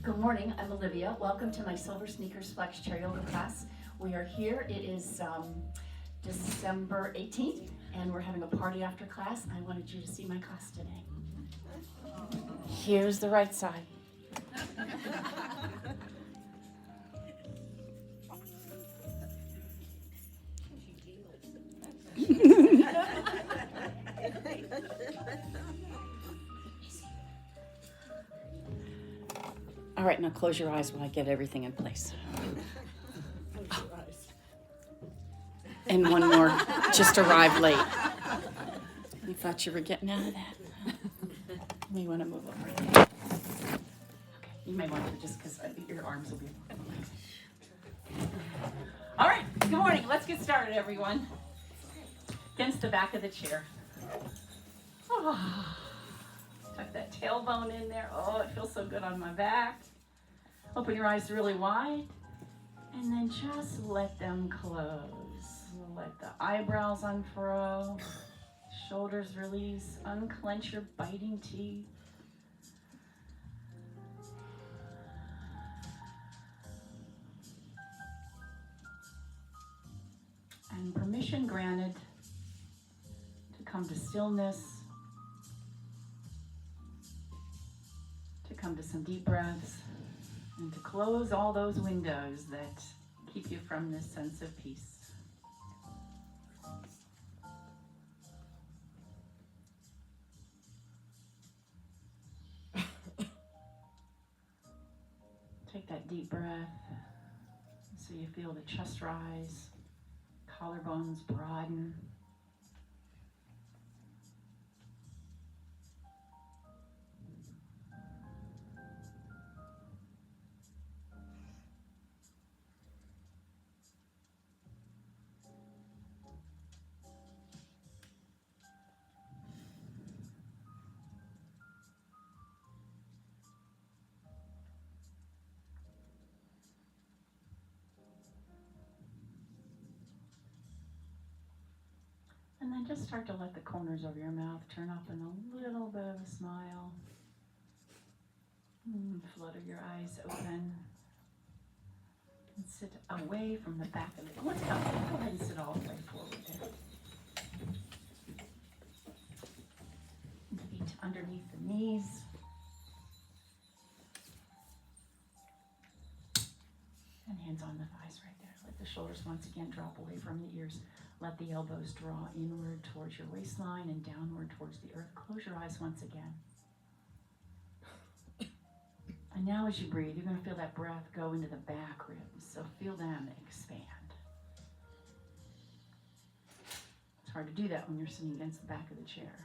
Good morning, I'm Olivia. Welcome to my SilverSneakers Flex chair yoga class. We are here, it is December 18th, and we're having a party after class. I wanted you to see my class today. Here's the right side. All right, now close your eyes while I get everything in place. And one more, just arrived late. You thought you were getting out of that? You want to move over. Okay, you may want to just because your arms will be. All right, good morning. Let's get started, everyone. Against the back of the chair. Oh, tuck that tailbone in there. Oh, it feels so good on my back. Open your eyes really wide, and then just let them close. Let the eyebrows unfurl, shoulders release, unclench your biting teeth. And permission granted to come to stillness, to come to some deep breaths, and to close all those windows that keep you from this sense of peace. Take that deep breath so you feel the chest rise, collarbones broaden. And then just start to let the corners of your mouth turn up in a little bit of a smile. Flutter your eyes open. And sit away from the back of it. Let's go. Go ahead and sit all the way forward there. Feet underneath the knees. And hands on the thighs right there. Let the shoulders once again drop away from the ears. Let the elbows draw inward towards your waistline and downward towards the earth. Close your eyes once again. And now as you breathe, you're going to feel that breath go into the back ribs. So feel them expand. It's hard to do that when you're sitting against the back of the chair.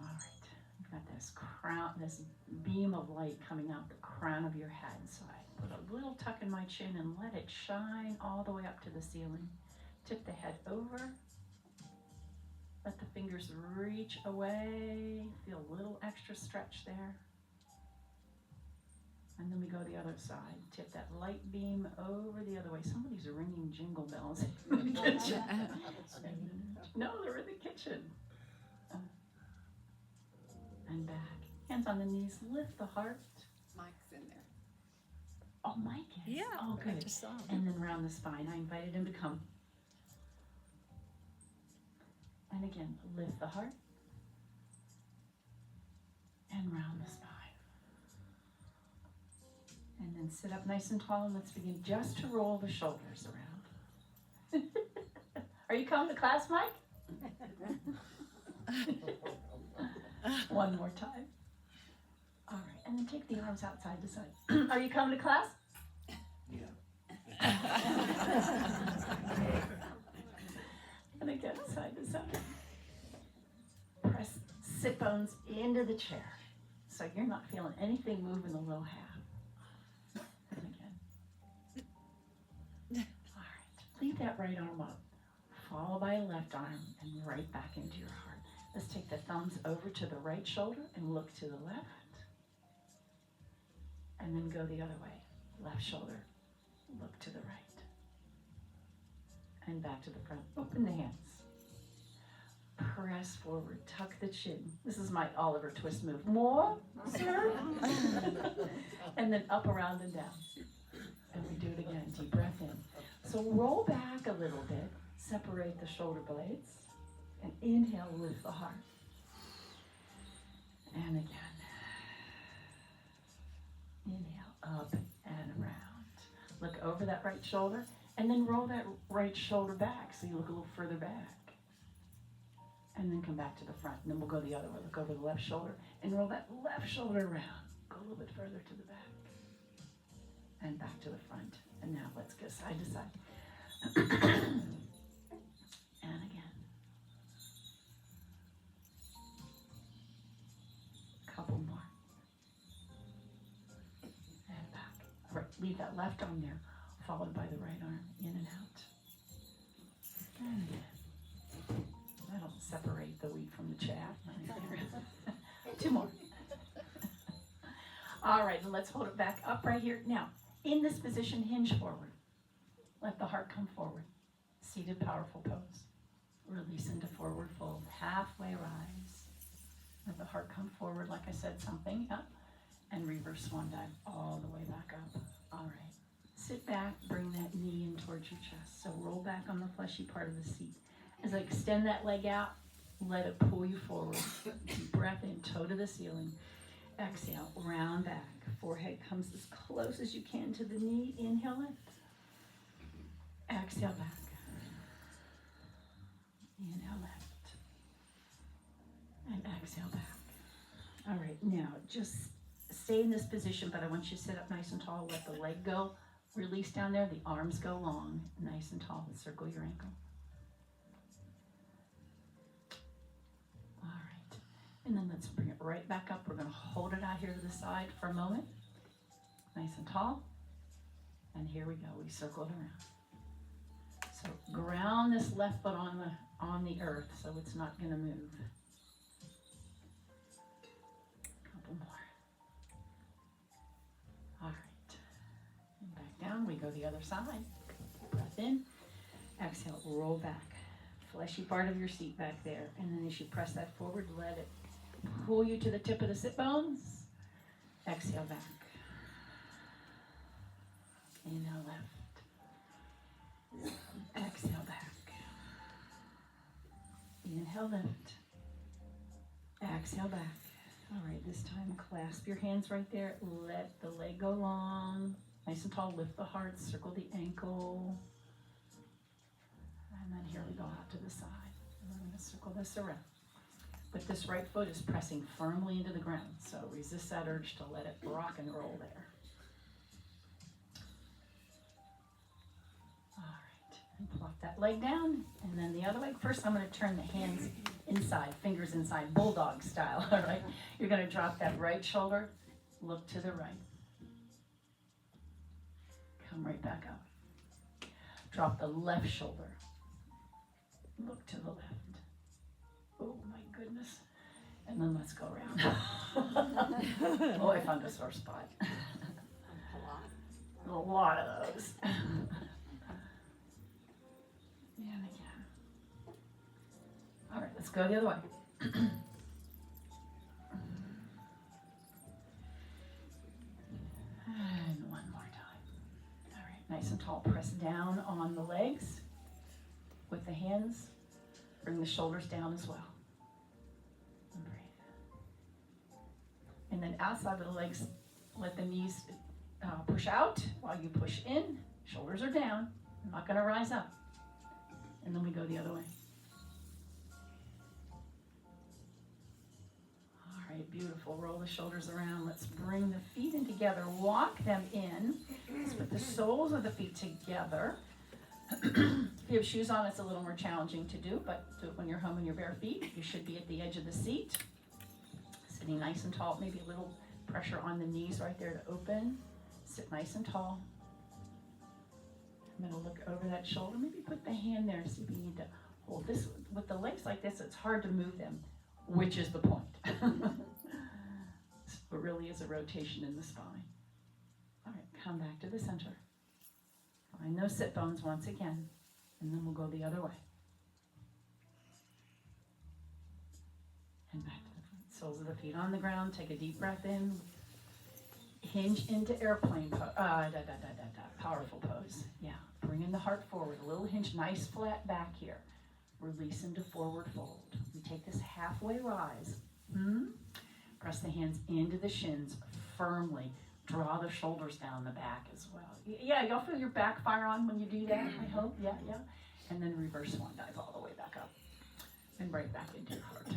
All right. You've got this crown, this beam of light coming out the crown of your head. So I put a little tuck in my chin and let it shine all the way up to the ceiling. Tip the head over. Let the fingers reach away. Feel a little extra stretch there. And then we go the other side. Tip that light beam over the other way. Somebody's ringing jingle bells in the kitchen. No, they're in the kitchen. And back. Hands on the knees. Lift the heart. Mike's in there. Oh, Mike is? Yeah. Oh, good. And then round the spine. I invited him to come. And again, lift the heart and round the spine. And then sit up nice and tall, and let's begin just to roll the shoulders around. Are you coming to class, Mike? One more time. All right, and then take the arms outside to side. Are you coming to class? Yeah. And again, side to side. Press sit bones into the chair. So you're not feeling anything move in the low half. And again. All right. Leave that right arm up. Followed by a left arm and right back into your heart. Let's take the thumbs over to the right shoulder and look to the left. And then go the other way. Left shoulder, look to the right. and back to the front. Open the hands. Press forward, tuck the chin. This is my Oliver twist move. More, sir. And then up, around, and down. And we do it again. Deep breath in. So roll back a little bit. Separate the shoulder blades. And inhale, lift the heart. And again. Inhale, up and around. Look over that right shoulder. And then roll that right shoulder back so you look a little further back. And then come back to the front. And then we'll go the other way. Look over the left shoulder and roll that left shoulder around. Go a little bit further to the back. And back to the front. And now let's go side to side. And again. Couple more. And back. All right, leave that left arm there, followed by the right arm. In and out. And again. That'll separate the wheat from the chaff. Two more. All right, and let's hold it back up right here. Now, in this position, hinge forward. Let the heart come forward. Seated powerful pose. Release into forward fold. Halfway rise. Let the heart come forward, like I said, something up. And reverse swan dive all the way back up. All right. Sit back, bring that knee in towards your chest. So roll back on the fleshy part of the seat. As I extend that leg out, let it pull you forward. Deep breath in, toe to the ceiling. Exhale, round back. Forehead comes as close as you can to the knee. Inhale, lift. Exhale, back. Inhale, lift. And exhale, back. All right, now just stay in this position, but I want you to sit up nice and tall. Let the leg go. Release down there. The arms go long, nice and tall. Circle your ankle. And then let's bring it right back up. We're going to hold it out here to the side for a moment. Nice and tall. And here we go. We circled around. So ground this left foot on the earth so it's not going to move. Couple more. All right. And back down. We go the other side. Breath in. Exhale. Roll back. Fleshy part of your seat back there. And then as you press that forward, let it pull you to the tip of the sit bones. Exhale back. Inhale left. Exhale back. Inhale lift. Exhale back. All right, this time clasp your hands right there. Let the leg go long. Nice and tall. Lift the heart. Circle the ankle. And then here we go out to the side. And we're going to circle this around. But this right foot is pressing firmly into the ground, so resist that urge to let it rock and roll there. All right, and plop that leg down, and then the other leg. First, I'm going to turn the hands inside, fingers inside, bulldog style, all right? You're going to drop that right shoulder, look to the right. Come right back up. Drop the left shoulder, look to the left. Oh my goodness. And then let's go around. Oh, I found a sore spot. A lot of those. And again. All right, let's go the other way. And one more time. All right, nice and tall. Press down on the legs with the hands. Bring the shoulders down as well. And breathe. And then outside of the legs, let the knees push out while you push in. Shoulders are down. I'm not going to rise up. And then we go the other way. All right, beautiful. Roll the shoulders around. Let's bring the feet in together. Walk them in. Let's put the soles of the feet together. If you have shoes on, it's a little more challenging to do, but do it when you're home in your bare feet. You should be at the edge of the seat, sitting nice and tall. Maybe a little pressure on the knees right there to open. Sit nice and tall. I'm going to look over that shoulder. Maybe put the hand there. See if you need to hold this. With the legs like this, it's hard to move them, which is the point. It really is a rotation in the spine. All right, come back to the center. Find those sit bones once again. And then we'll go the other way. And back to the front. Soles of the feet on the ground. Take a deep breath in. Hinge into airplane pose. Powerful pose. Yeah. Bring in the heart forward. A little hinge. Nice flat back here. Release into forward fold. We take this halfway rise. Press the hands into the shins firmly. Draw the shoulders down the back as well. Yeah, y'all feel your back fire on when you do that, I hope. Yeah. And then reverse swan dive all the way back up. And right back into your heart.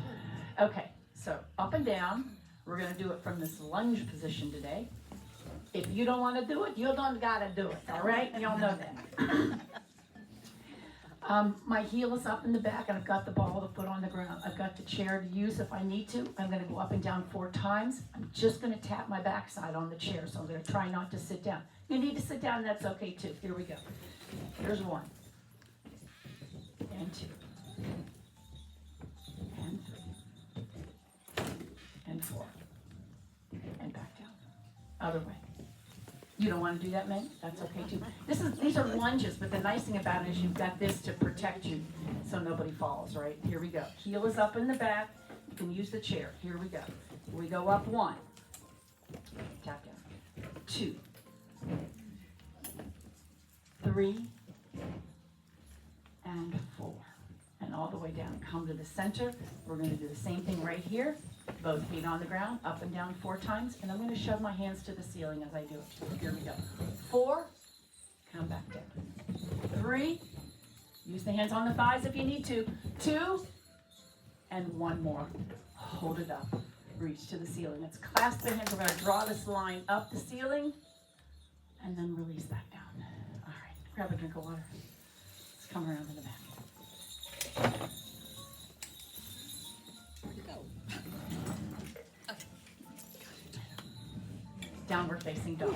Okay, so up and down. We're going to do it from this lunge position today. If you don't want to do it, you don't got to do it, all right? Y'all know that. My heel is up in the back, and I've got the ball of the foot on the ground. I've got the chair to use if I need to. I'm going to go up and down 4 times. I'm just going to tap my backside on the chair, so I'm going to try not to sit down. You need to sit down, that's okay too. Here we go. Here's 1. And 2. And 3. And 4. And back down. Other way. You don't want to do that, Meg? That's okay too. These are lunges, but the nice thing about it is you've got this to protect you so nobody falls, right? Here we go. Heel is up in the back. You can use the chair. Here we go. We go up 1. Tap down. 2. 3. And 4. And all the way down. Come to the center. We're going to do the same thing right here. Both feet on the ground, up and down 4 times, and I'm going to shove my hands to the ceiling as I do it. Here we go. 4, come back down. 3, use the hands on the thighs if you need to. 2, and 1 more. Hold it up. Reach to the ceiling. Let's clasp the hands. We're going to draw this line up the ceiling, and then release back down. All right, grab a drink of water. Let's come around to the back. Downward facing dog.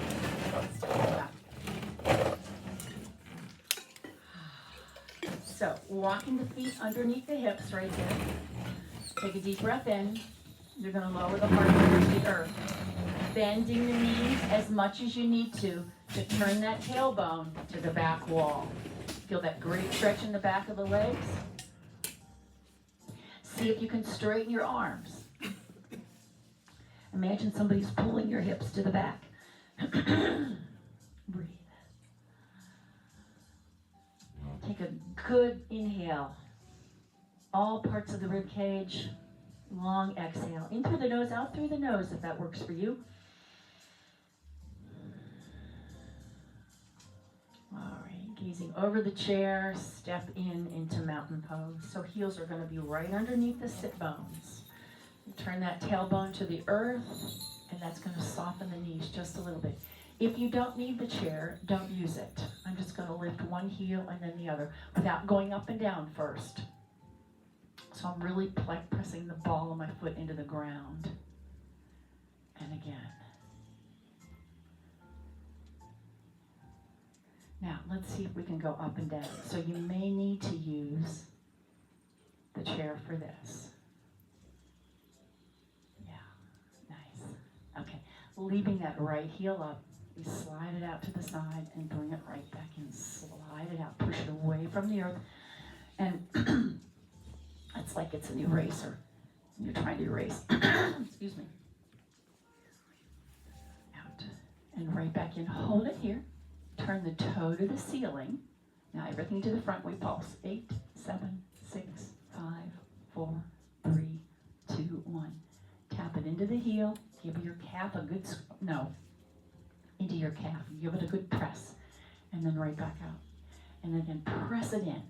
So, walking the feet underneath the hips right there. Take a deep breath in. You're going to lower the heart towards the earth. Bending the knees as much as you need to turn that tailbone to the back wall. Feel that great stretch in the back of the legs. See if you can straighten your arms. Imagine somebody's pulling your hips to the back. Breathe. Take a good inhale. All parts of the rib cage. Long exhale. In through the nose, out through the nose if that works for you. All right, gazing over the chair, step into mountain pose. So heels are going to be right underneath the sit bones. Turn that tailbone to the earth, and that's going to soften the knees just a little bit. If you don't need the chair, don't use it. I'm just going to lift one heel and then the other without going up and down first. So I'm really pressing the ball of my foot into the ground. And again. Now, let's see if we can go up and down. So you may need to use the chair for this. Okay, leaving that right heel up, we slide it out to the side and bring it right back in. Slide it out, push it away from the earth. And it's like it's an eraser. You're trying to erase. Excuse me. Out. And right back in. Hold it here. Turn the toe to the ceiling. Now everything to the front, we pulse. 8, 7, 6, 5, 4, 3, 2, 1. Tap it into the heel. Give your calf a good, into your calf. Give it a good press. And then right back out. And then press it in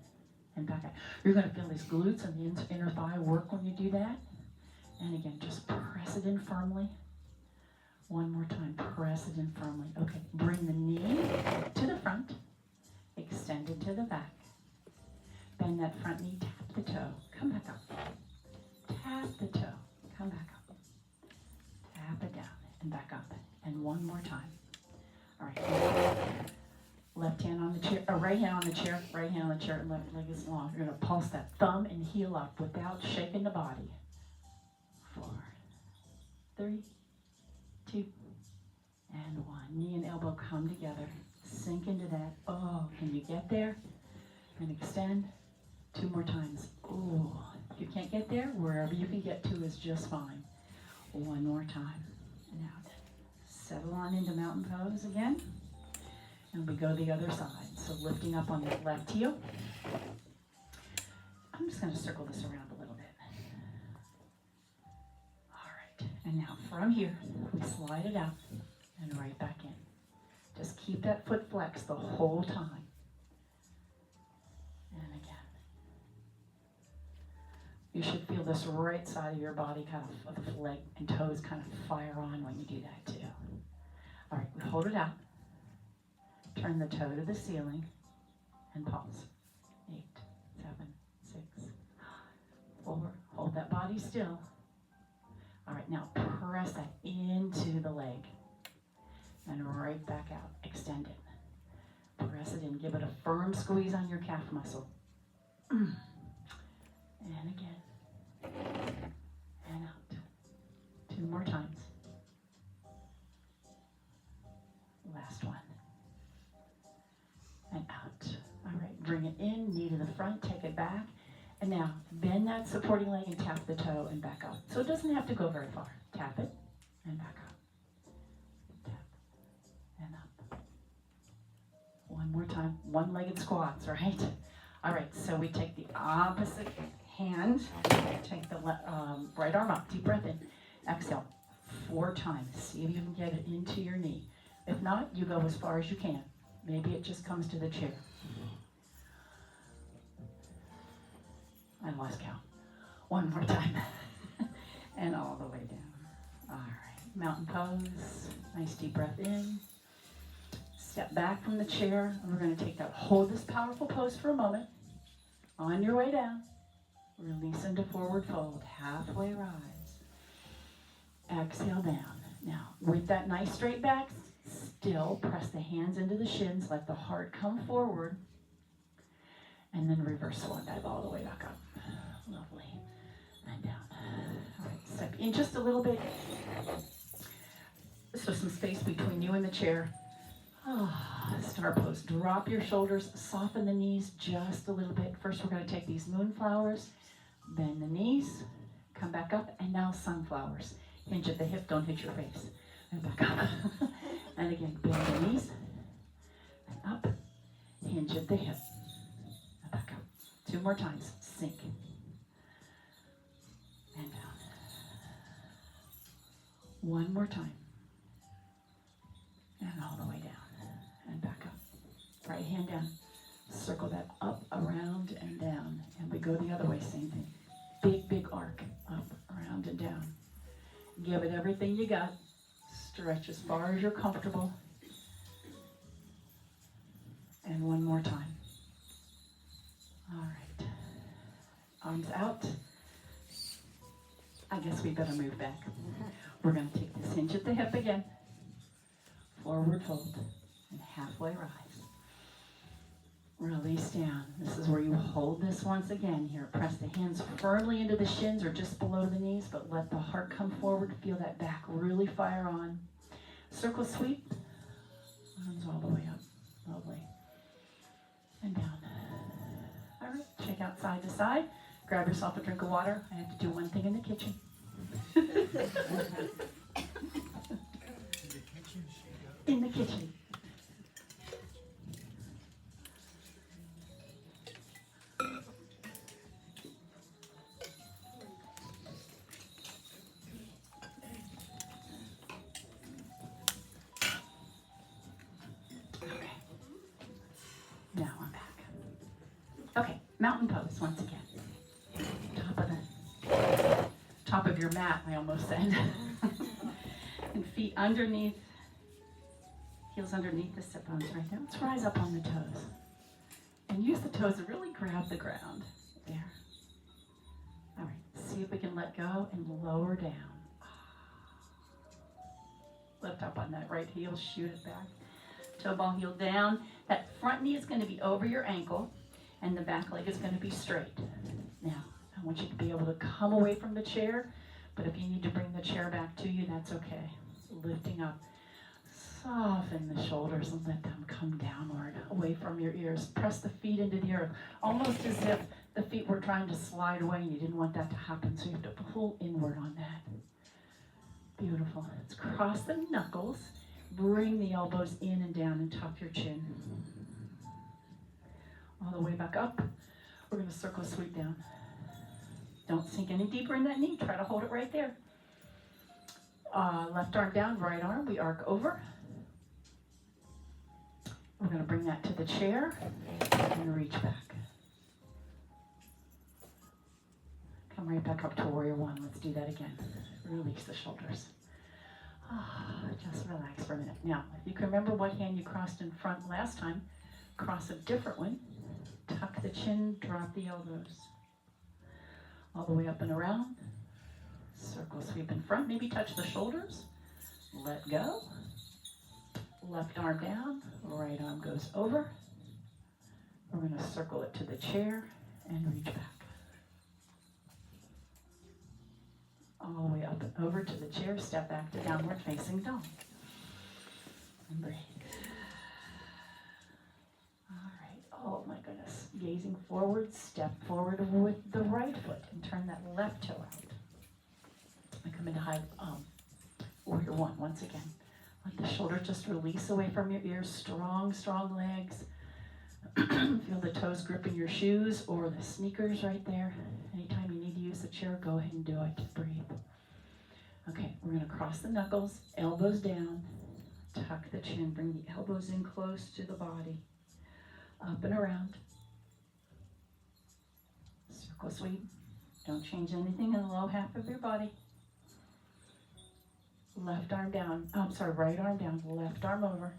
and back out. You're going to feel these glutes and the inner thigh work when you do that. And again, just press it in firmly. One more time, press it in firmly. Okay, bring the knee to the front. Extend it to the back. Bend that front knee, tap the toe. Come back up. Tap the toe. Come back up. Tap it down and back up. And one more time. All right. Left hand on the chair, or right hand on the chair, right hand on the chair, and left leg is long. You're going to pulse that thumb and heel up without shaking the body. 4, 3, 2, and 1. Knee and elbow come together. Sink into that. Oh, can you get there? and extend. 2 more times. Ooh, if you can't get there, wherever you can get to is just fine. 1 more time. And out. Settle on into mountain pose again. And we go the other side. So lifting up on the left heel. I'm just going to circle this around a little bit. All right. And now from here, we slide it out and right back in. Just keep that foot flexed the whole time. And again. You should feel this right side of your body kind of the leg and toes kind of fire on when you do that too. All right, we hold it out. Turn the toe to the ceiling and pause. 8, 7, 6, 4. Hold that body still. All right, now press that into the leg and right back out. Extend it. Press it in. Give it a firm squeeze on your calf muscle. And again. And out. 2 more times. Last one. And out. All right, bring it in, knee to the front, take it back. And now, bend that supporting leg and tap the toe and back up. So it doesn't have to go very far. Tap it and back up. Tap and up. 1 more time. One-legged squats, right? All right, so we take the opposite hand, take the right arm up, deep breath in, exhale 4 times. See if you can get it into your knee. If not, you go as far as you can. Maybe it just comes to the chair. I lost count. 1 more time. And all the way down. All right, mountain pose. Nice deep breath in. Step back from the chair. And we're going to take that, hold this powerful pose for a moment. On your way down. Release into forward fold. Halfway rise. Exhale down. Now, with that nice straight back, still press the hands into the shins. Let the heart come forward. And then reverse swan dive all the way back up. Lovely. And down. All right, step in just a little bit. So some space between you and the chair. Star pose. Drop your shoulders. Soften the knees just a little bit. First, we're going to take these moonflowers. Bend the knees. Come back up. And now sunflowers. Hinge at the hip. Don't hit your face. And back up. And again, bend the knees. And up. Hinge at the hip. And back up. 2 more times. Sink. And down. 1 more time. And all the way down. And back up. Right hand down. Circle that up, around, and down. And we go the other way, same thing. Big, big arc. Up, around, and down. Give it everything you got. Stretch as far as you're comfortable. And 1 more time. All right. Arms out. I guess we better move back. We're going to take this hinge at the hip again. Forward fold. And halfway rise. Release down. This is where you hold this once again here. Press the hands firmly into the shins or just below the knees, but let the heart come forward. Feel that back really fire on. Circle sweep. Arms all the way up. Lovely. And down. All right. Shake out side to side. Grab yourself a drink of water. I have to do one thing in the kitchen. In the kitchen. Now I'm back. Okay, mountain pose once again. Top of your mat, I almost said. And feet underneath, heels underneath the sit bones right there. Let's rise up on the toes. And use the toes to really grab the ground. There. All right, see if we can let go and lower down. Lift up on that right heel, shoot it back. Toe ball heel down. That front knee is going to be over your ankle, and the back leg is going to be straight. Now, I want you to be able to come away from the chair, but if you need to bring the chair back to you, that's okay. Lifting up, Soften the shoulders and let them come downward, away from your ears. Press the feet into the earth, almost as if the feet were trying to slide away and you didn't want that to happen, so you have to pull inward on that. Beautiful. Let's cross the knuckles. Bring the elbows in and down and tuck your chin. All the way back up. We're going to circle sweep down. Don't sink any deeper in that knee. Try to hold it right there. Left arm down, right arm. We arc over. We're going to bring that to the chair and reach back. Come right back up to warrior one. Let's do that again. Release the shoulders. Just relax for a minute. Now, if you can remember what hand you crossed in front last time, cross a different one. Tuck the chin, drop the elbows. All the way up and around. Circle sweep in front. Maybe touch the shoulders. Let go. Left arm down. Right arm goes over. We're going to circle it to the chair and reach back. All the way up and over to the chair. Step back to downward facing dog. And breathe. Oh my goodness. Gazing forward, step forward with the right foot and turn that left toe out. And come into high warrior one once again. Let the shoulder just release away from your ears. Strong, strong legs. Feel the toes gripping your shoes or the sneakers right there. Anytime you need to use the chair, go ahead and do it. Breathe. Okay, we're going to cross the knuckles, elbows down, tuck the chin, bring the elbows in close to the body. Up and around. Circle sweep. Don't change anything in the low half of your body. Left arm down. Right arm down. Left arm over.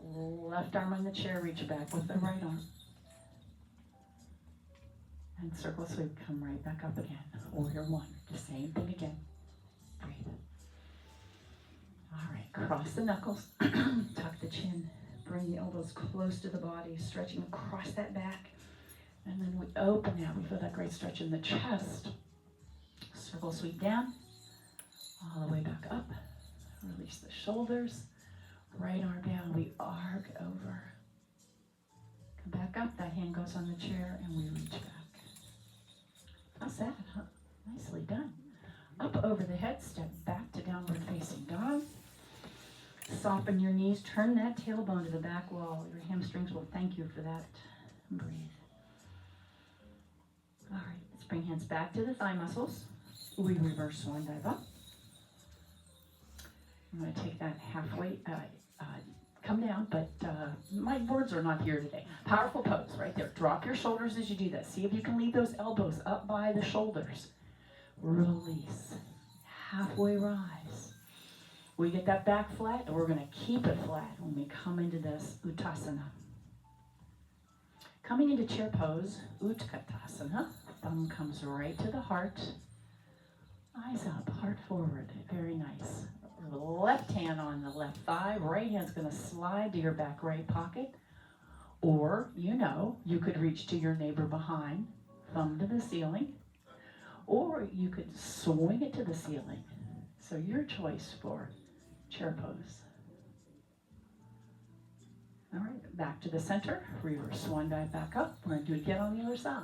Left arm on the chair. Reach back with the right arm. And circle sweep. Come right back up again. Warrior one. The same thing again. Breathe. All right. Cross the knuckles. Tuck the chin. Bring the elbows close to the body, stretching across that back. And then we open out. We feel that great stretch in the chest. Circle sweep down. All the way back up. Release the shoulders. Right arm down. We arc over. Come back up. That hand goes on the chair and we reach back. How's that, huh? Nicely done. Up over the head. Step back to downward facing dog. Soften your knees. Turn that tailbone to the back wall. Your hamstrings will thank you for that. Breathe. All right. Let's bring hands back to the thigh muscles. We reverse swan dive up. I'm going to take that halfway, come down, but my words are not here today. Powerful pose right there. Drop your shoulders as you do that. See if you can leave those elbows up by the shoulders. Release. Halfway rise. We get that back flat, and we're going to keep it flat when we come into this Uttasana. Coming into chair pose, Utkatasana. Thumb comes right to the heart. Eyes up, heart forward. Very nice. Left hand on the left thigh. Right hand's going to slide to your back right pocket. Or, you could reach to your neighbor behind. Thumb to the ceiling. Or you could swing it to the ceiling. So your choice for chair pose. All right, back to the center. Reverse swan dive back up. We're going to do it again on the other side.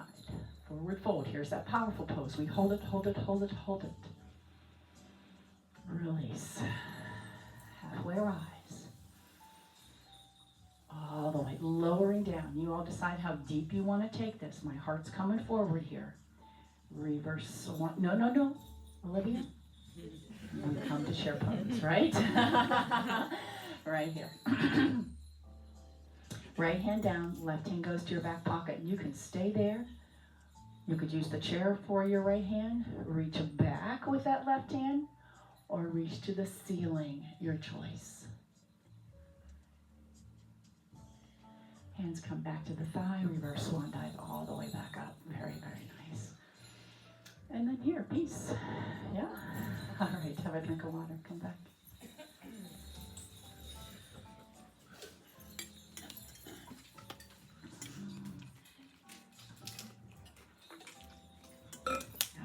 Forward fold. Here's that powerful pose. We hold it, hold it, hold it, hold it. Release. Halfway rise. All the way. Lowering down. You all decide how deep you want to take this. My heart's coming forward here. Reverse swan. No. Olivia? We come to chair pose, right? Right here. Right hand down, left hand goes to your back pocket. You can stay there. You could use the chair for your right hand. Reach back with that left hand, or reach to the ceiling, your choice. Hands come back to the thigh, reverse swan dive all the way back up. Very, very nice. And then here, peace. Yeah? All right, have a drink of water, come back.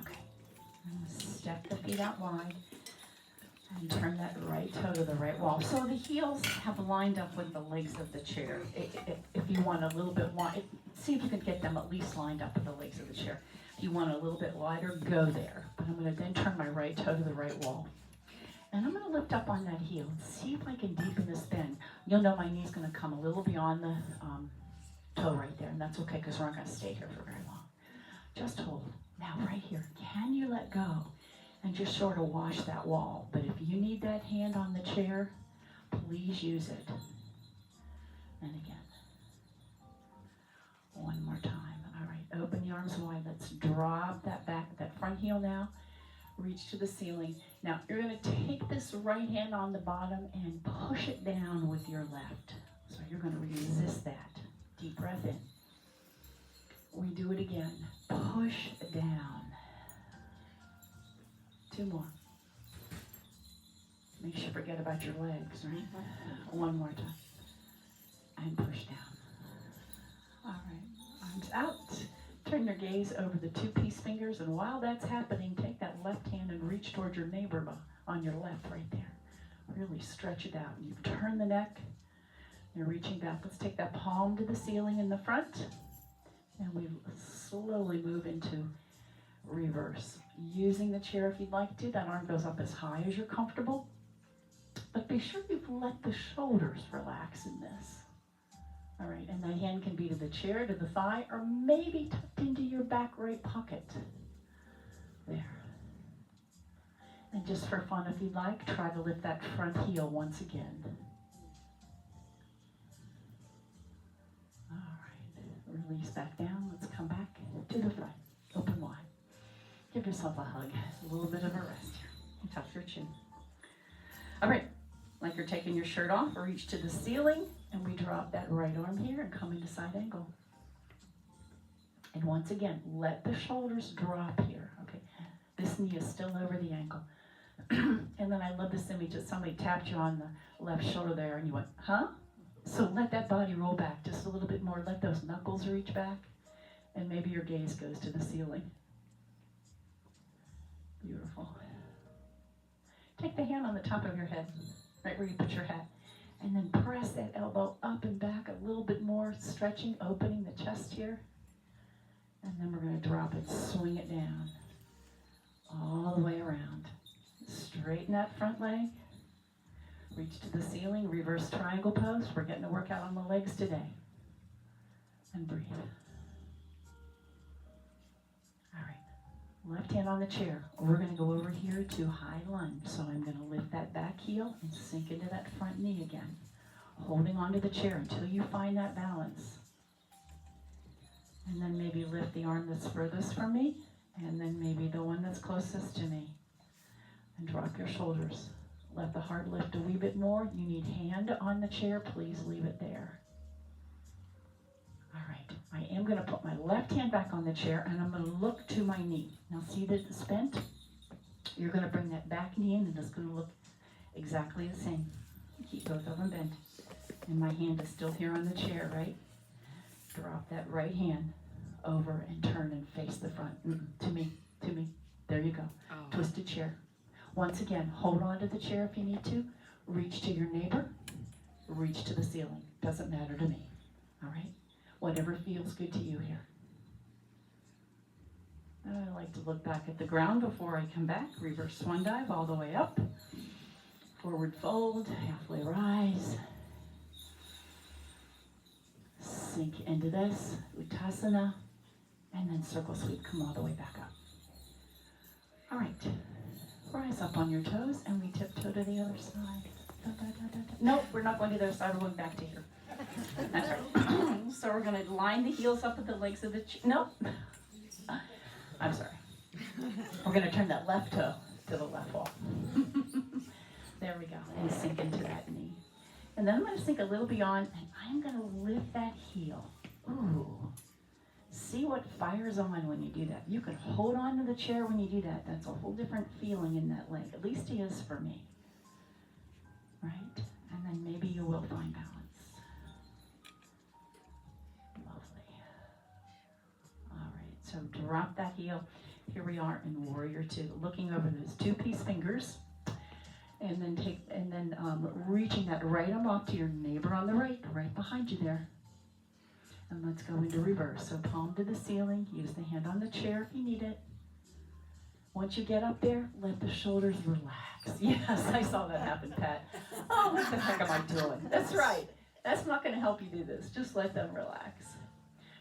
Okay, I'm gonna step the feet out wide. And turn that right toe to the right wall. So the heels have lined up with the legs of the chair. If you want a little bit wide, see if you can get them at least lined up with the legs of the chair. If you want a little bit wider, go there. But I'm going to then turn my right toe to the right wall. And I'm going to lift up on that heel and see if I can deepen this bend. You'll know my knee's going to come a little beyond the toe right there, and that's okay because we're not going to stay here for very long. Just hold. Now right here, can you let go and just sort of wash that wall? But if you need that hand on the chair, please use it. And again. One more time. All right, open the arms wide. Let's drop that front heel now. Reach to the ceiling. Now you're going to take this right hand on the bottom and push it down with your left. So you're going to resist that. Deep breath in. We do it again. Push down. 2 more. Make sure you forget about your legs, right? One more time. And push down. All right, arms out. Turn your gaze over the 2 peace fingers, and while that's happening, take that left hand and reach towards your neighbor on your left right there. Really stretch it out. You turn the neck. You're reaching back. Let's take that palm to the ceiling in the front, and we slowly move into reverse. Using the chair if you'd like to. That arm goes up as high as you're comfortable, but be sure you've let the shoulders relax in this. All right, and that hand can be to the chair, to the thigh, or maybe tucked into your back right pocket. There. And just for fun, if you'd like, try to lift that front heel once again. All right, release back down. Let's come back to the front. Open wide. Give yourself a hug. A little bit of a rest here. And tuck your chin. All right, like you're taking your shirt off, reach to the ceiling. And we drop that right arm here and come into side angle. And once again, let the shoulders drop here. Okay, this knee is still over the ankle. And then I love this image that somebody tapped you on the left shoulder there and you went, huh? So let that body roll back just a little bit more. Let those knuckles reach back. And maybe your gaze goes to the ceiling. Beautiful. Take the hand on the top of your head, right where you put your hat. And then press that elbow up and back a little bit more, stretching, opening the chest here. And then we're going to drop it, swing it down, all the way around. Straighten that front leg. Reach to the ceiling, reverse triangle pose. We're getting a workout on the legs today. And breathe. All right, left hand on the chair. We're going to go over here to high lunge. So I'm going to lift that back heel and sink into that front knee again. Holding onto the chair until you find that balance. And then maybe lift the arm that's furthest from me. And then maybe the one that's closest to me. And drop your shoulders. Let the heart lift a wee bit more. You need hand on the chair. Please leave it there. All right. I am going to put my left hand back on the chair and I'm going to look to my knee. Now see that it's bent? You're going to bring that back knee in and it's going to look exactly the same. Keep both of them bent. And my hand is still here on the chair, right? Drop that right hand over and turn and face the front. To me. There you go. Oh. Twisted chair. Once again, hold on to the chair if you need to. Reach to your neighbor. Reach to the ceiling. Doesn't matter to me. All right? Whatever feels good to you here. I like to look back at the ground before I come back. Reverse swan dive all the way up. Forward fold, halfway rise. Sink into this, Uttasana, and then circle sweep, come all the way back up. All right, rise up on your toes, and we tiptoe to the other side. Nope, we're not going to the other side, we're going back to here. That's right. So we're going to line the heels up with the legs of the nope. I'm sorry. We're going to turn that left toe to the left wall. There we go, and sink into that knee. And then I'm going to sink a little beyond, and I'm going to lift that heel. Ooh. See what fires on when you do that. You can hold on to the chair when you do that. That's a whole different feeling in that leg. At least it is for me. Right? And then maybe you will find balance. Lovely. All right, so drop that heel. Here we are in Warrior Two, looking over those 2 peace fingers. And then reaching that right arm off to your neighbor on the right behind you there. And let's go into reverse. So palm to the ceiling, use the hand on the chair if you need it. Once you get up there, let the shoulders relax. Yes, I saw that happen, Pat. Oh, what the heck am I doing? That's right. That's not going to help you do this. Just let them relax.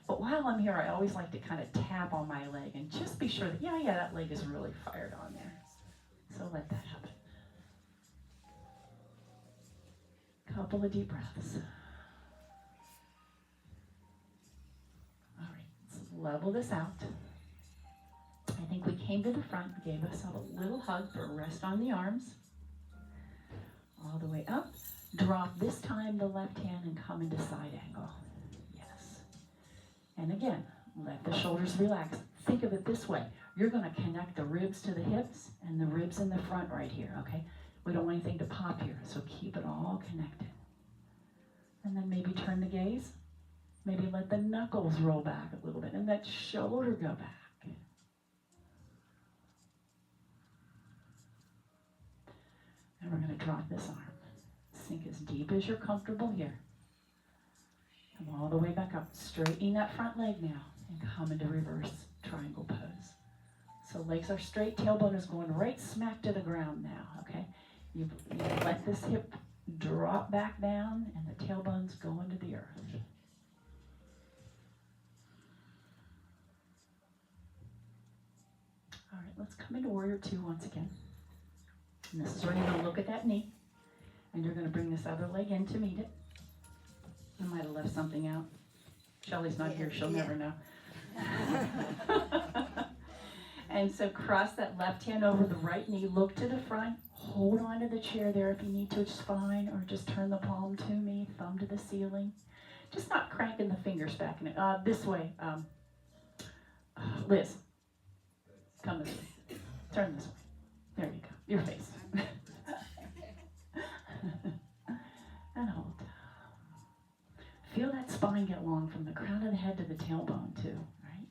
But while I'm here, I always like to kind of tap on my leg and just be sure that, yeah, that leg is really fired on there. So let that happen. Couple of deep breaths. All right, let's level this out. I think we came to the front, gave ourselves a little hug for a rest on the arms. All the way up. Drop this time the left hand and come into side angle. Yes. And again, let the shoulders relax. Think of it this way. You're going to connect the ribs to the hips and the ribs in the front right here, okay? We don't want anything to pop here, so keep it all connected. And then maybe turn the gaze. Maybe let the knuckles roll back a little bit and that shoulder go back. And we're going to drop this arm. Sink as deep as you're comfortable here. Come all the way back up. Straightening that front leg now and come into reverse triangle pose. So legs are straight, tailbone is going right smack to the ground now, okay? You let this hip drop back down and the tailbone's going to the earth. All right, let's come into warrior two once again. And this is where you're going to look at that knee. And you're going to bring this other leg in to meet it. I might have left something out. Shelly's not here. She'll never know. And so cross that left hand over the right knee. Look to the front. Hold on to the chair there if you need to. It's fine. Or just turn the palm to me. Thumb to the ceiling. Just not cranking the fingers back in it. This way. Liz. Come this way. Turn this way. There you go. Your face. And hold. Feel that spine get long from the crown of the head to the tailbone too, right?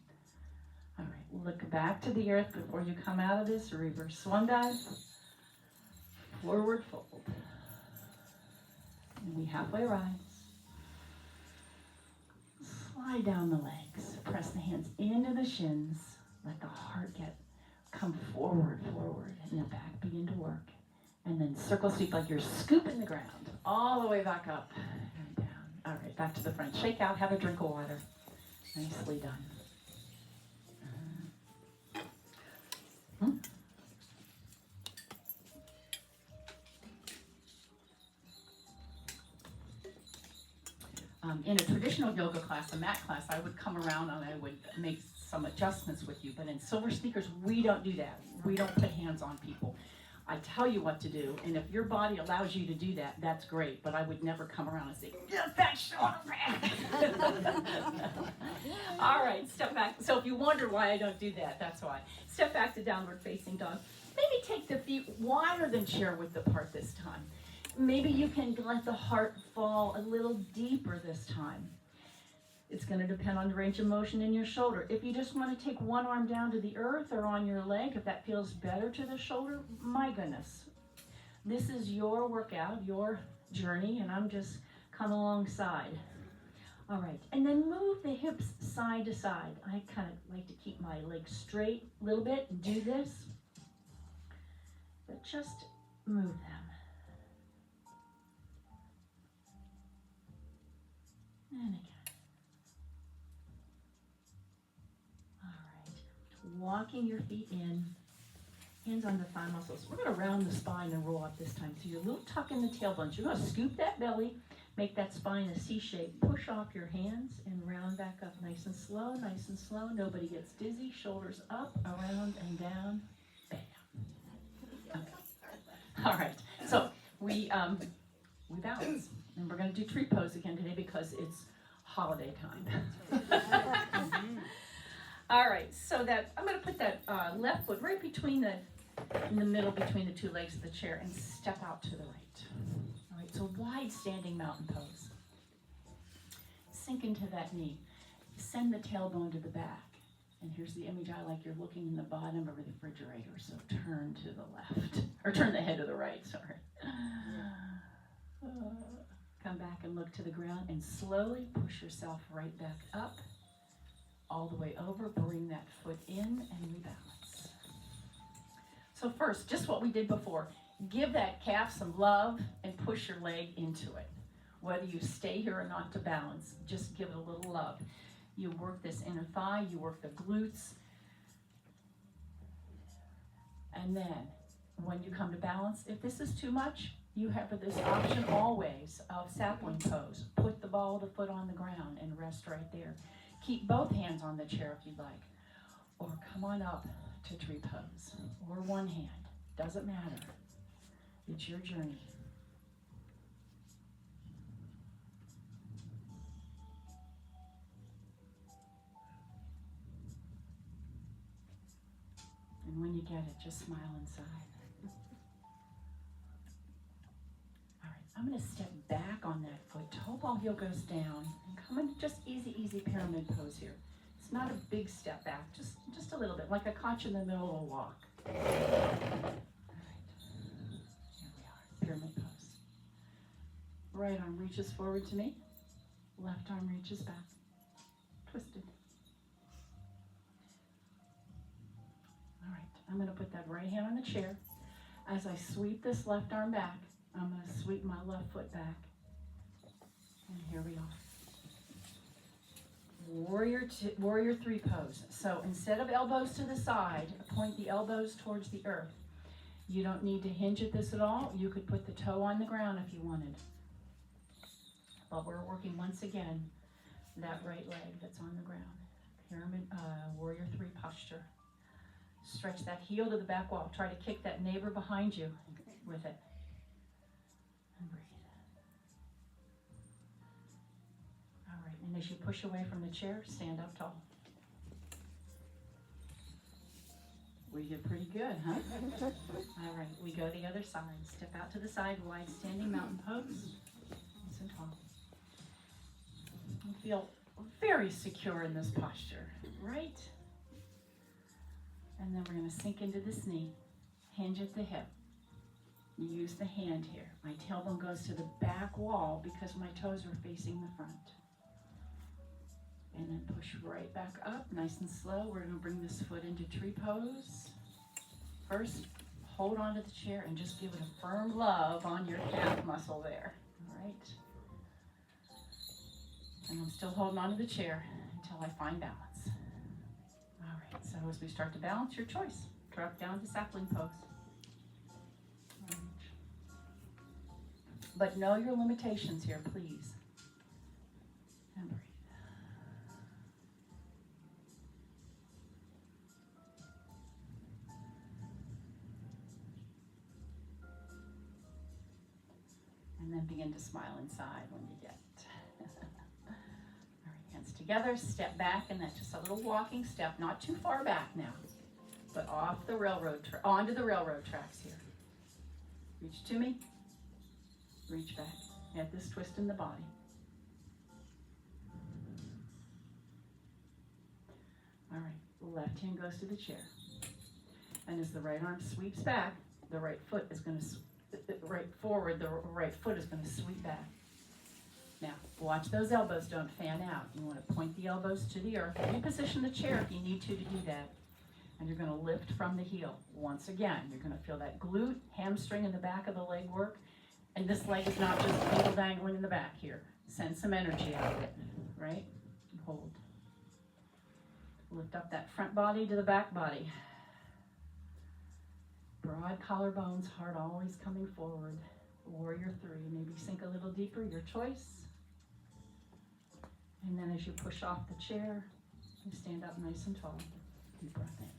All right, look back to the earth before you come out of this. Reverse swan dive. Forward fold. And we halfway rise. Slide down the legs. Press the hands into the shins. Let the heart come forward, and the back begin to work. And then circle sweep like you're scooping the ground. All the way back up and down. All right, back to the front. Shake out, have a drink of water. Nicely done. In a traditional yoga class, a mat class, I would come around and I would make some adjustments with you. But in SilverSneakers, we don't do that. We don't put hands on people. I tell you what to do, and if your body allows you to do that, that's great. But I would never come around and say, get that shoulder back. All right, step back. So if you wonder why I don't do that, that's why. Step back to downward facing dog. Maybe take the feet wider than chair width apart this time. Maybe you can let the heart fall a little deeper this time. It's going to depend on the range of motion in your shoulder. If you just want to take one arm down to the earth or on your leg, if that feels better to the shoulder, my goodness. This is your workout, your journey, and I'm just come alongside. All right, and then move the hips side to side. I kind of like to keep my legs straight a little bit and do this, but just move them. And again. All right. Walking your feet in, hands on the thigh muscles. We're going to round the spine and roll up this time. So you're a little tuck in the tailbone. You're going to scoop that belly, make that spine a C shape. Push off your hands and round back up nice and slow, nice and slow. Nobody gets dizzy. Shoulders up, around, and down. Bam. Okay. All right. So we balance. And we're going to do tree pose again today because it's holiday time. All right, so that I'm going to put that left foot right in the middle between the two legs of the chair and step out to the right. All right, so wide standing mountain pose. Sink into that knee. Send the tailbone to the back. And here's the image I like. You're looking in the bottom of the refrigerator, so turn to the left. Or turn the head to the right, sorry. Come back and look to the ground and slowly push yourself right back up, all the way over. Bring that foot in and rebalance. So first, just what we did before. Give that calf some love and push your leg into it. Whether you stay here or not to balance, just give it a little love. You work this inner thigh, you work the glutes. And then, when you come to balance, if this is too much, you have this option always of sapling pose. Put the ball of the foot on the ground and rest right there. Keep both hands on the chair if you'd like. Or come on up to tree pose. Or one hand. Doesn't matter. It's your journey. And when you get it, just smile inside. All right, I'm going to step back on that foot. Toe ball heel goes down. And come in just easy pyramid pose here. It's not a big step back, just a little bit, like I caught you in the middle of a walk. All right, here we are, pyramid pose. Right arm reaches forward to me. Left arm reaches back. Twisted. All right, I'm going to put that right hand on the chair. As I sweep this left arm back, I'm going to sweep my left foot back. And here we are. Warrior three pose. So instead of elbows to the side, point the elbows towards the earth. You don't need to hinge at this at all. You could put the toe on the ground if you wanted. But we're working once again that right leg that's on the ground. Pyramid, warrior three posture. Stretch that heel to the back wall. Try to kick that neighbor behind you with it. And breathe. All right, and as you push away from the chair, stand up tall. We did pretty good, huh? All right, we go the other side. Step out to the side, wide standing mountain pose. Nice and tall. You feel very secure in this posture, right? And then we're going to sink into this knee, hinge at the hip. You use the hand here. My tailbone goes to the back wall because my toes are facing the front. And then push right back up, nice and slow. We're going to bring this foot into tree pose. First, hold on to the chair and just give it a firm love on your calf muscle there. All right. And I'm still holding on to the chair until I find balance. All right, so as we start to balance, your choice. Drop down to sapling pose. Right. But know your limitations here, please. And breathe. And then begin to smile inside when you get it. All right, hands together, step back, and that's just a little walking step, not too far back now, but off the onto the railroad tracks here. Reach to me, reach back. Add this twist in the body. All right, left hand goes to the chair. And as the right arm sweeps back, the right foot is going to right forward, the right foot is going to sweep back. Now, watch those elbows don't fan out. You want to point the elbows to the earth. Reposition the chair if you need to do that. And you're going to lift from the heel. Once again, you're going to feel that glute, hamstring in the back of the leg work. And this leg is not just ankle dangling in the back here. Send some energy out of it, right? And hold. Lift up that front body to the back body. Broad collarbones, heart always coming forward. Warrior three, maybe sink a little deeper, your choice. And then as you push off the chair, you stand up nice and tall. Deep breath in.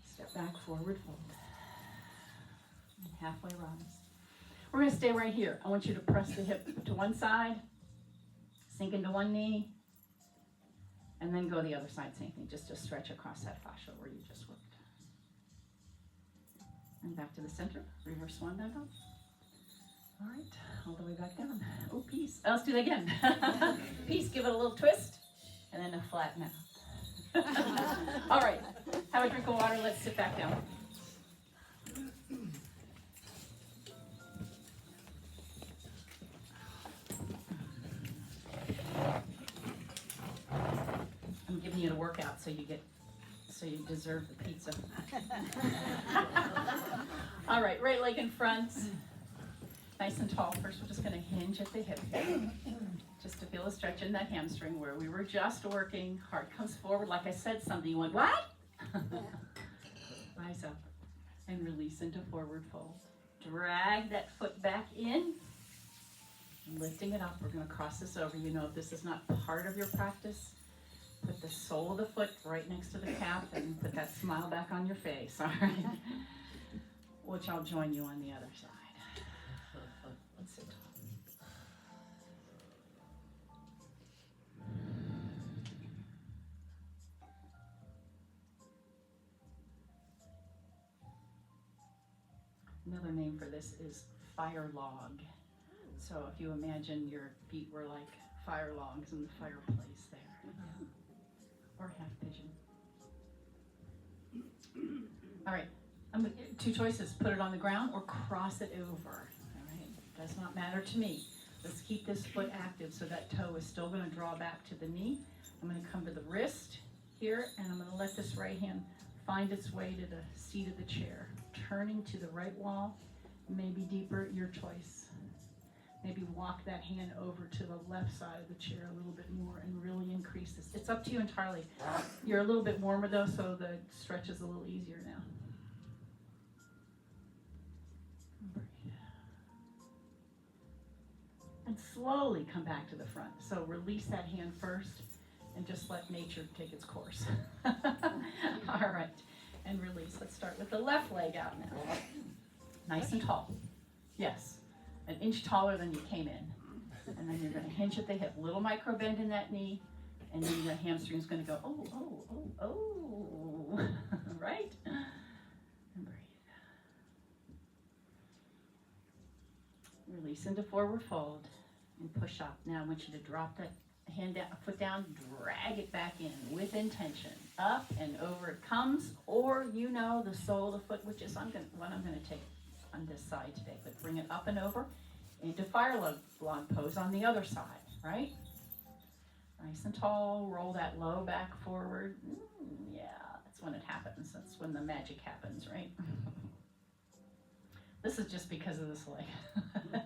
Step back, forward fold. And halfway rise. We're going to stay right here. I want you to press the hip to one side, sink into one knee, and then go the other side, same thing, just to stretch across that fascia where you just worked. And back to the center, reverse swan dive up. All right, all the way back down. Oh, peace. Let's do that again. Peace, give it a little twist, and then a flat. flatten out. All right, have a drink of water. Let's sit back down. I'm giving you a workout so you deserve the pizza. All right, right leg in front, nice and tall. First, we're just going to hinge at the hip, just to feel a stretch in that hamstring where we were just working. Heart comes forward. Like I said something, you went, what? Rise up and release into forward fold. Drag that foot back in, lifting it up. We're going to cross this over. You know, if this is not part of your practice, put the sole of the foot right next to the calf and put that smile back on your face, all right? Which I'll join you on the other side. Let's sit tall. Another name for this is fire log. So if you imagine your feet were like fire logs in the fireplace there. Or half pigeon. All right, two choices, put it on the ground or cross it over. All right, does not matter to me. Let's keep this foot active so that toe is still going to draw back to the knee. I'm going to come to the wrist here, and I'm going to let this right hand find its way to the seat of the chair. Turning to the right wall, maybe deeper, your choice. Maybe walk that hand over to the left side of the chair a little bit more and really increase this. It's up to you entirely. You're a little bit warmer though, so the stretch is a little easier now. Breathe. And slowly come back to the front. So release that hand first and just let nature take its course. All right, and release. Let's start with the left leg out now. Nice and tall. Yes. An inch taller than you came in. And then you're going to hinge at the hip. Little micro bend in that knee. And then the hamstring's going to go, oh, oh, oh, oh. Right? And breathe. Release into forward fold. And push up. Now I want you to drop that hand down, foot down, drag it back in with intention. Up and over it comes. Or you know the sole of the foot, which is what I'm going to take on this side today, but bring it up and over into fire log pose on the other side, right? Nice and tall, roll that low back forward. Yeah, that's when it happens. That's when the magic happens, right? This is just because of this leg. And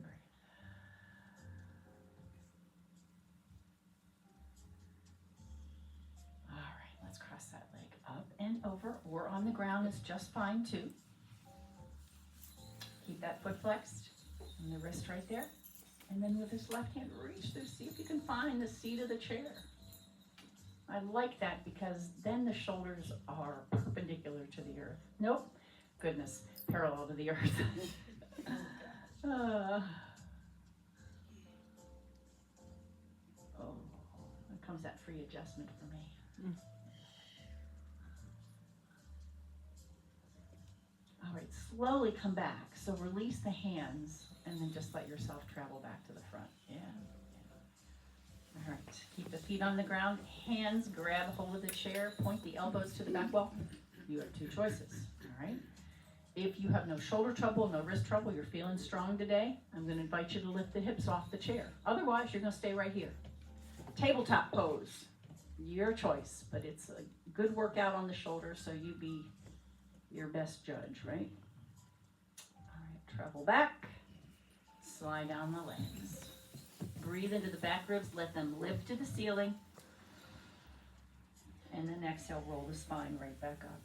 breathe. All right, let's cross that leg up and over, or on the ground is just fine too. Keep that foot flexed and the wrist right there. And then with this left hand, reach through, see if you can find the seat of the chair. I like that because then the shoulders are perpendicular to the earth. Nope, goodness, parallel to the earth. Oh, here comes that free adjustment for me. All right, slowly come back. So release the hands and then just let yourself travel back to the front. Yeah. All right, keep the feet on the ground. Hands grab hold of the chair. Point the elbows to the back wall. You have two choices, all right? If you have no shoulder trouble, no wrist trouble, you're feeling strong today, I'm going to invite you to lift the hips off the chair. Otherwise, you're going to stay right here. Tabletop pose, your choice, but it's a good workout on the shoulders, so you be your best judge, right? All right, travel back, slide down the legs. Breathe into the back ribs, let them lift to the ceiling, and then exhale, roll the spine right back up.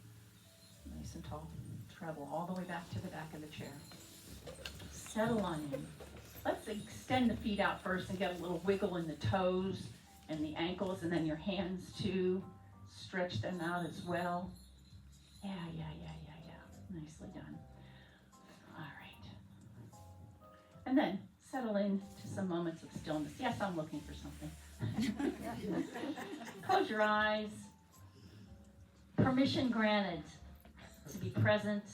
Nice and tall. Travel all the way back to the back of the chair. Settle on in. Let's extend the feet out first and get a little wiggle in the toes and the ankles, and then your hands too. Stretch them out as well. Yeah. Nicely done. All right. And then settle in to some moments of stillness. Yes, I'm looking for something. Close your eyes. Permission granted to be present.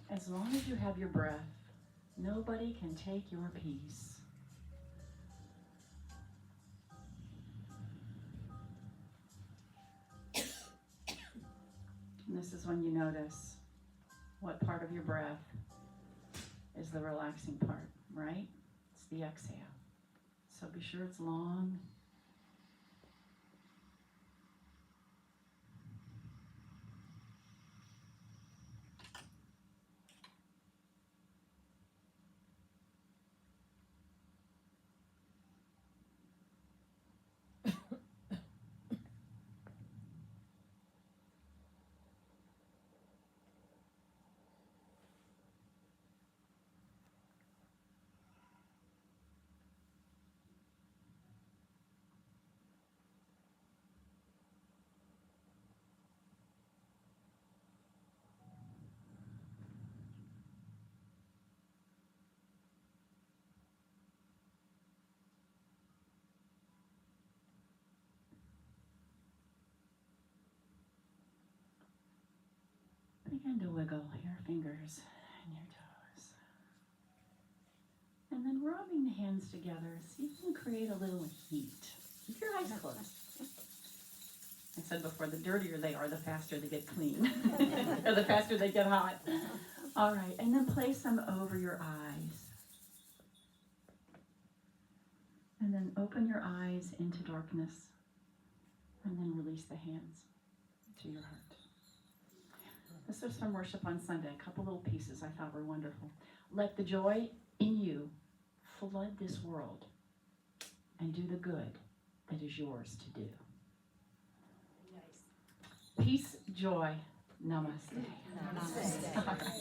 As long as you have your breath, nobody can take your peace. And this is when you notice what part of your breath is the relaxing part, right? It's the exhale. So be sure it's long. Begin to wiggle your fingers and your toes. And then rubbing the hands together, see if you can create a little heat. Keep your eyes closed. I said before, the dirtier they are, the faster they get clean. Or the faster they get hot. All right, and then place them over your eyes. And then open your eyes into darkness. And then release the hands to your heart. This was from Worship on Sunday. A couple little pieces I thought were wonderful. Let the joy in you flood this world and do the good that is yours to do. Nice. Peace, joy, namaste. Namaste. All right.